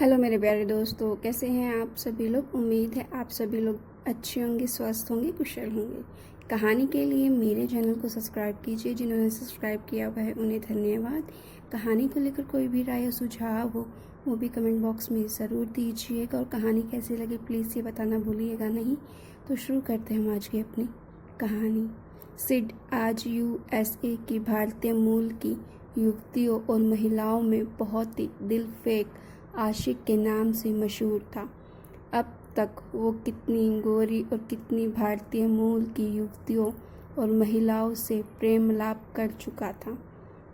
Hello मेरे प्यारे दोस्तों, कैसे हैं आप सभी लोग। उम्मीद है आप सभी लोग अच्छे होंगे, स्वस्थ होंगे, कुशल होंगे। कहानी के लिए मेरे चैनल को सब्सक्राइब कीजिए। जिन्होंने सब्सक्राइब किया हुआ है उन्हें धन्यवाद। कहानी को लेकर कोई भी राय या सुझाव हो वो भी कमेंट बॉक्स में ज़रूर दीजिएगा, और कहानी कैसी लगी प्लीज़ ये बताना भूलिएगा नहीं। तो शुरू करते हैं हम आज की अपनी कहानी। सिड आज यूएसए की भारतीय मूल की युवतियों और महिलाओं में बहुत ही दिलफेक आशिक के नाम से मशहूर था। अब तक वो कितनी गोरी और कितनी भारतीय मूल की युवतियों और महिलाओं से प्रेम लाप कर चुका था,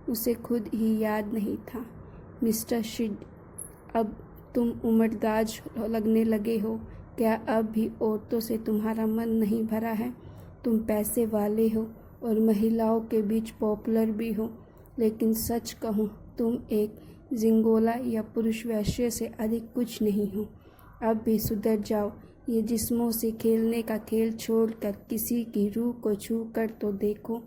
उसे खुद ही याद नहीं था। मिस्टर शिड, अब तुम उम्रदराज लगने लगे हो। क्या अब भी औरतों से तुम्हारा मन नहीं भरा है? तुम पैसे वाले हो और महिलाओं के बीच पॉपुलर भी हो, लेकिन सच कहूँ तुम एक जिंगोला या पुरुष वैश्य से अधिक कुछ नहीं हो। अब भी सुधर जाओ। ये जिस्मों से खेलने का खेल छोड़कर किसी की रूह को छू कर तो देखो।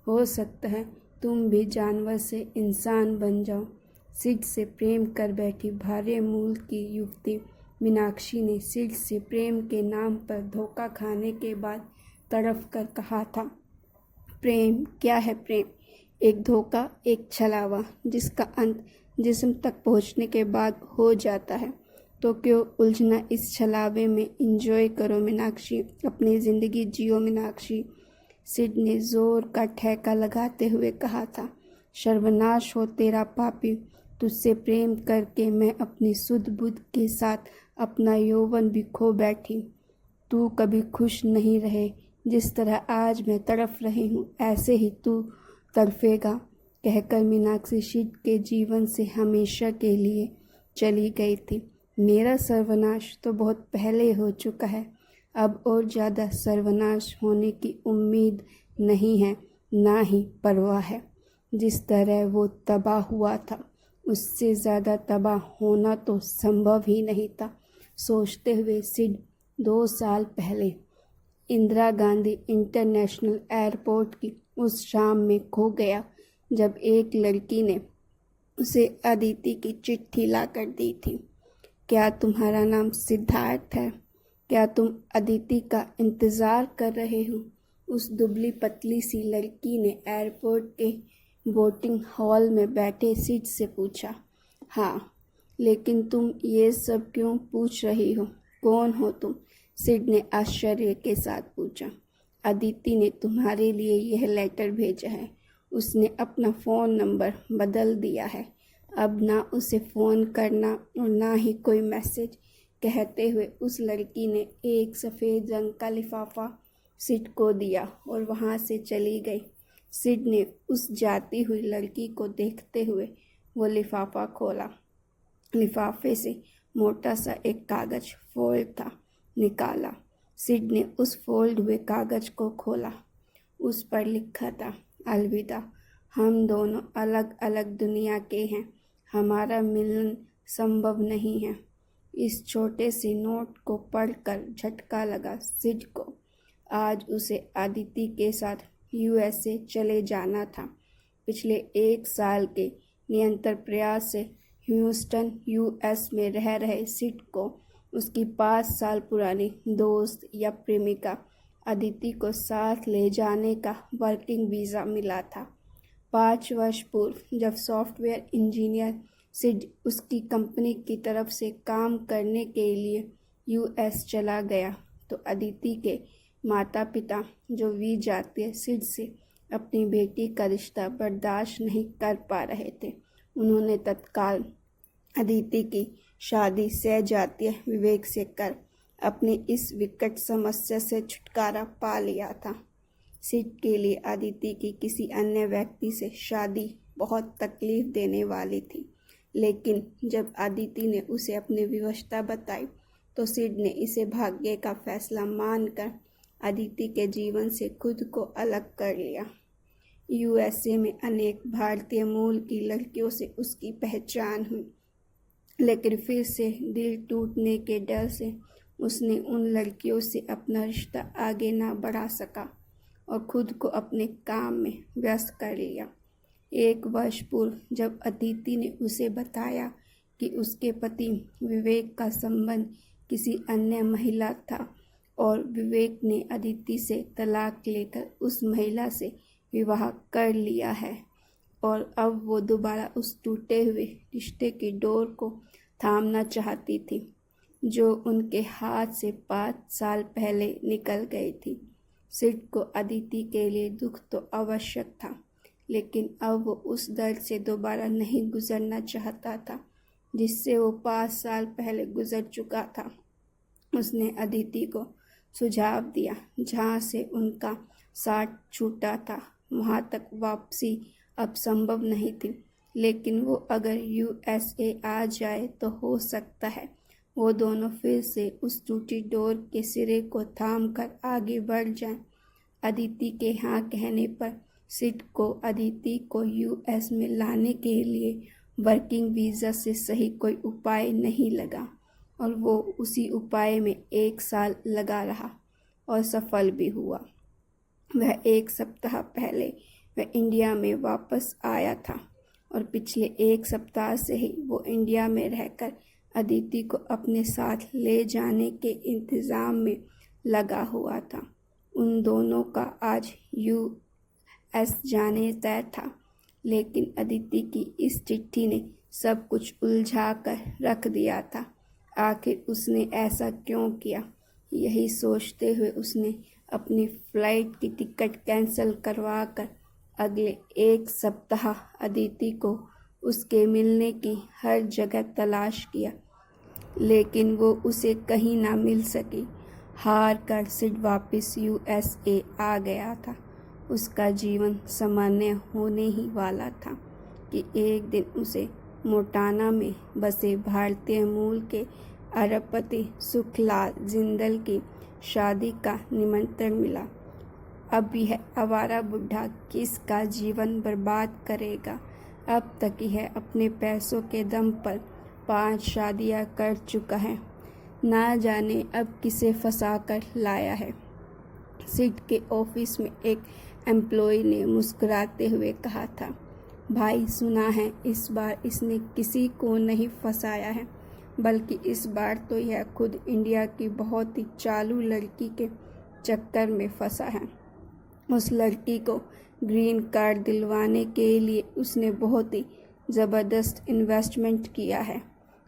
हो सकता है तुम भी जानवर से इंसान बन जाओ। सिड से प्रेम कर बैठी भारे मूल की युवती मीनाक्षी ने सिड से प्रेम के नाम पर धोखा खाने के बाद तड़फ कर कहा था, प्रेम क्या है प्रेम? एक धोखा, एक छलावा जिसका अंत जिस्म तक पहुंचने के बाद हो जाता है। तो क्यों उलझना इस छलावे में? एंजॉय करो मीनाक्षी, अपनी ज़िंदगी जियो मीनाक्षी। सिड ने जोर का ठेका लगाते हुए कहा था, सर्वनाश हो तेरा पापी। तुझसे प्रेम करके मैं अपनी सुध बुध के साथ अपना यौवन भी खो बैठी। तू कभी खुश नहीं रहे। जिस तरह आज मैं तड़फ रही हूँ ऐसे ही तू तड़फेगा। कहकर मीनाक्षी सिड के जीवन से हमेशा के लिए चली गई थी। मेरा सर्वनाश तो बहुत पहले हो चुका है, अब और ज़्यादा सर्वनाश होने की उम्मीद नहीं है, ना ही परवाह है। जिस तरह वो तबाह हुआ था उससे ज़्यादा तबाह होना तो संभव ही नहीं था। सोचते हुए सिड 2 साल पहले इंदिरा गांधी इंटरनेशनल एयरपोर्ट की उस शाम में खो गया जब एक लड़की ने उसे अदिति की चिट्ठी ला कर दी थी। क्या तुम्हारा नाम सिद्धार्थ है? क्या तुम अदिति का इंतज़ार कर रहे हो? उस दुबली पतली सी लड़की ने एयरपोर्ट के बोर्डिंग हॉल में बैठे सिड से पूछा। हाँ, लेकिन तुम ये सब क्यों पूछ रही हो? कौन हो तुम? सिड ने आश्चर्य के साथ पूछा। अदिति ने तुम्हारे लिए यह लेटर भेजा है। उसने अपना फ़ोन नंबर बदल दिया है। अब ना उसे फ़ोन करना और ना ही कोई मैसेज। कहते हुए उस लड़की ने एक सफ़ेद रंग का लिफाफा सिड को दिया और वहाँ से चली गई। सिड ने उस जाती हुई लड़की को देखते हुए वो लिफाफा खोला। लिफाफे से मोटा सा एक कागज़ फोल्ड था, निकाला। सिड ने उस फोल्ड हुए कागज़ को खोला। उस पर लिखा था, अलविदा, हम दोनों अलग अलग दुनिया के हैं, हमारा मिलन संभव नहीं है। इस छोटे से नोट को पढ़कर झटका लगा सिड को। आज उसे अदिति के साथ यूएसए चले जाना था। पिछले 1 साल के निरंतर प्रयास से ह्यूस्टन यूएस में रह रहे सिड को उसकी 5 साल पुरानी दोस्त या प्रेमिका अदिति को साथ ले जाने का वर्किंग वीज़ा मिला था। 5 वर्ष पूर्व जब सॉफ्टवेयर इंजीनियर सिड उसकी कंपनी की तरफ से काम करने के लिए यूएस चला गया, तो अदिति के माता पिता जो विजातीय सिड से अपनी बेटी का रिश्ता बर्दाश्त नहीं कर पा रहे थे, उन्होंने तत्काल अदिति की शादी सजातीय विवेक से कर अपनी इस विकट समस्या से छुटकारा पा लिया था। सिड के लिए अदिति की किसी अन्य व्यक्ति से शादी बहुत तकलीफ देने वाली थी, लेकिन जब अदिति ने उसे अपनी विवशता बताई तो सिड ने इसे भाग्य का फैसला मानकर अदिति के जीवन से खुद को अलग कर लिया। यूएसए में अनेक भारतीय मूल की लड़कियों से उसकी पहचान हुई, लेकिन फिर से दिल टूटने के डर से उसने उन लड़कियों से अपना रिश्ता आगे ना बढ़ा सका और खुद को अपने काम में व्यस्त कर लिया। 1 वर्ष पूर्व जब अदिति ने उसे बताया कि उसके पति विवेक का संबंध किसी अन्य महिला था और विवेक ने अदिति से तलाक लेकर उस महिला से विवाह कर लिया है और अब वो दोबारा उस टूटे हुए रिश्ते की डोर को थामना चाहती थी जो उनके हाथ से 5 साल पहले निकल गई थी। सिड को अदिति के लिए दुख तो आवश्यक था, लेकिन अब वो उस दर्द से दोबारा नहीं गुजरना चाहता था जिससे वो 5 साल पहले गुजर चुका था। उसने अदिति को सुझाव दिया जहाँ से उनका साथ छूटा था वहाँ तक वापसी अब संभव नहीं थी, लेकिन वो अगर USA आ जाए तो हो सकता है वो दोनों फिर से उस टूटी डोर के सिरे को थाम कर आगे बढ़ जाएं। अदिति के हाँ कहने पर सिड को अदिति को US में लाने के लिए वर्किंग वीज़ा से सही कोई उपाय नहीं लगा और वो उसी उपाय में 1 साल लगा रहा और सफल भी हुआ। वह 1 सप्ताह पहले वह इंडिया में वापस आया था और पिछले 1 सप्ताह से ही वो इंडिया में रहकर अदिति को अपने साथ ले जाने के इंतज़ाम में लगा हुआ था। उन दोनों का आज US जाने तय था, लेकिन अदिति की इस चिट्ठी ने सब कुछ उलझा कर रख दिया था। आखिर उसने ऐसा क्यों किया? यही सोचते हुए उसने अपनी फ़्लाइट की टिकट कैंसिल करवा कर अगले 1 सप्ताह अदिति को उसके मिलने की हर जगह तलाश किया, लेकिन वो उसे कहीं ना मिल सकी। हार कर सिड वापस USA आ गया था। उसका जीवन सामान्य होने ही वाला था कि एक दिन उसे मोंटाना में बसे भारतीय मूल के अरबपति सुखलाल जिंदल की शादी का निमंत्रण मिला। अब यह आवारा बुढ़ा किसका जीवन बर्बाद करेगा? अब तक यह अपने पैसों के दम पर 5 शादियां कर चुका है, ना जाने अब किसे फंसा कर लाया है। सिड के ऑफिस में एक एम्प्लॉय ने मुस्कुराते हुए कहा था, भाई सुना है इस बार इसने किसी को नहीं फंसाया है, बल्कि इस बार तो यह खुद इंडिया की बहुत ही चालू लड़की के चक्कर में फंसा है। उस लड़की को ग्रीन कार्ड दिलवाने के लिए उसने बहुत ही ज़बरदस्त इन्वेस्टमेंट किया है।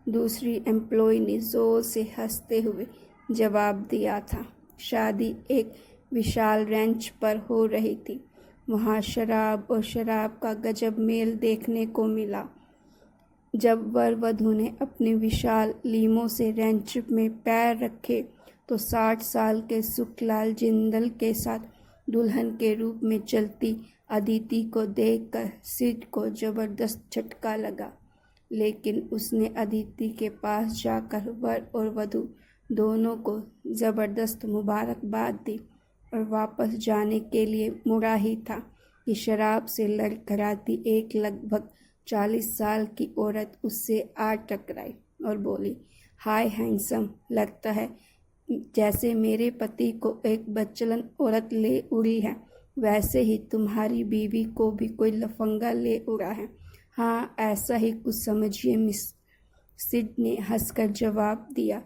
दूसरी एम्प्लॉय ने ज़ोर से हंसते हुए जवाब दिया था। शादी एक विशाल रेंच पर हो रही थी। वहाँ शराब और शराब का गजब मेल देखने को मिला। जब वर वधू ने अपने विशाल लीमों से रेंच में पैर रखे तो 60 साल के सुखलाल जिंदल के साथ दुल्हन के रूप में चलती अदिति को देखकर सिड को जबरदस्त झटका लगा, लेकिन उसने अदिति के पास जाकर वर और वधू दोनों को ज़बरदस्त मुबारकबाद दी और वापस जाने के लिए मुड़ा ही था कि शराब से लड़खड़ाती एक लगभग 40 साल की औरत उससे आ टकराई और बोली, हाय हैंडसम, लगता है जैसे मेरे पति को एक बच्चलन औरत ले उड़ी है, वैसे ही तुम्हारी बीवी को भी कोई लफंगा ले उड़ा है। हाँ, ऐसा ही कुछ समझिए मिस। सिड ने हंसकर जवाब दिया,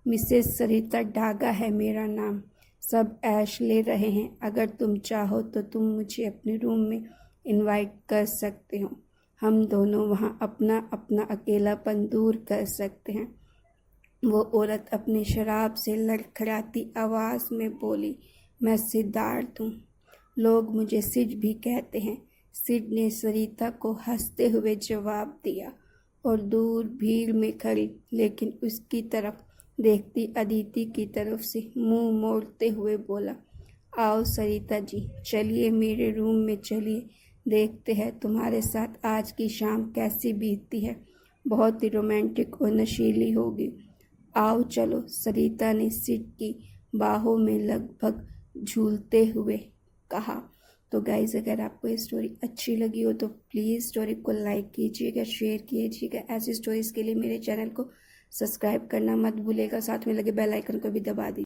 मिसेस सरिता डागा है मेरा नाम। सब ऐश ले रहे हैं, अगर तुम चाहो तो तुम मुझे अपने रूम में इनवाइट कर सकते हो। हम दोनों वहाँ अपना अपना अकेलापन दूर कर सकते हैं। वो औरत अपनी शराब से लड़खड़ाती आवाज़ में बोली, मैं सिद्धार्थ हूँ, लोग मुझे सिड भी कहते हैं। सिड ने सरिता को हंसते हुए जवाब दिया और दूर भीड़ में खड़ी लेकिन उसकी तरफ देखती अदिति की तरफ से मुंह मोड़ते हुए बोला, आओ सरिता जी, चलिए मेरे रूम में चलिए, देखते हैं तुम्हारे साथ आज की शाम कैसी बीतती है, बहुत ही रोमांटिक और नशीली होगी। आओ चलो, सरिता ने सिड की बाहों में लगभग झूलते हुए कहा। तो गाइज़, अगर आपको ये स्टोरी अच्छी लगी हो तो प्लीज़ स्टोरी को लाइक कीजिएगा, शेयर कीजिएगा। ऐसी स्टोरीज़ के लिए मेरे चैनल को सब्सक्राइब करना मत भूलिएगा, साथ में लगे बेल आइकन को भी दबा दीजिए।